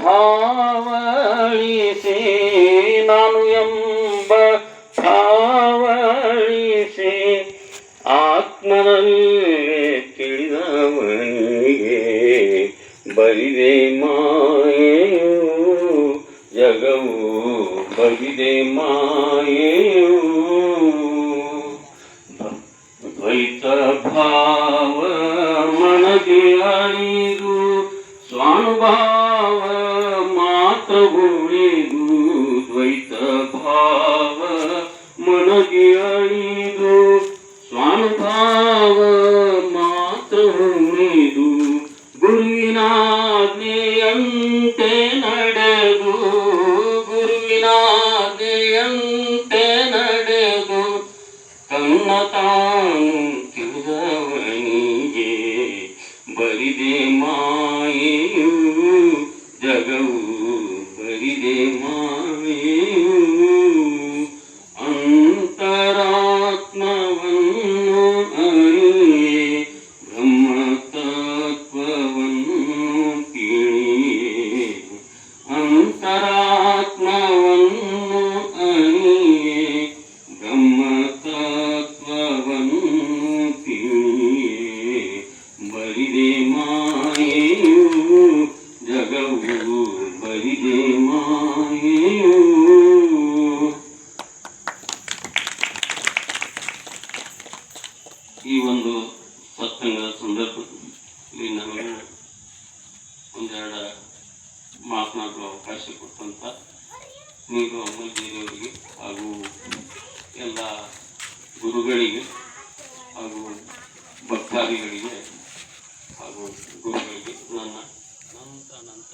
ಭಾವಳಿಸಿ ನಾನು ಎಂಬ ಭಾವಳಿಸಿ ಆತ್ಮನಲ್ಲಿ ತಿಳಿದವನಿಗೆ ಬರಿದೆ ಮಾಯೆಯು ಜಗವು ಬರಿದೆ ಮಾಯೆಯು ದ್ವೈತ ಭಾವ ಮನಗೆ ಅಳಿದು ಸ್ವಾನುಭಾವ ಮಾತ್ರ ಉಳಿದು ದ್ವೈತ ಭಾವ ಮನಗೆ ಅಳಿದು ಸ್ವಾನುಭಾವ ಮಾತ್ರ ಉಳಿದು ಗುರುವಿನಾಜ್ಞೆಯಂತೆ ನಡೆದು ಗುರುವಿನಾಜ್ಞೆಯಂತೆ ನಡೆದು ತನ್ನ ತಾನು ತಿಳಿದವನಿಗೆ ಬರಿದೆ ಮಾಯೆಯು ಜಗವು ಬರಿದೆ ಮಾಯೆಯು ಅಂತರಾತ್ಮವನ್ನು ಅರಿಯೇ ಬ್ರಹ್ಮತತ್ವವನ್ನು ತಿಳಿಯೇ ಅಂತರಾತ್ಮವನ್ನು ಅರಿಯೇ ಬ್ರಹ್ಮತತ್ವವನ್ನು ತಿಳಿಯೇ ಬರಿದೆ ಮಾಯೆಯು ಜಗವು ಬರಿದೆ ಮಾಯೆಯು. ಈ ಒಂದು ಸತ್ಸಂಗದ ಸಂದರ್ಭದಲ್ಲಿ ನಮಗೆ ಒಂದೆರಡು ಮಾತನಾಡುವ ಅವಕಾಶ ಕೊಟ್ಟಂತ ನೀವು ಅಮೂಲ್ಯರಿಗೆ ಹಾಗೂ ಎಲ್ಲ ಗುರುಗಳಿಗೆ ಹಾಗೂ ಭಕ್ತಾದಿಗಳಿಗೆ ಹಾಗೂ ಗುರುಗಳಿಗೆ ನನ್ನ ಅನಂತ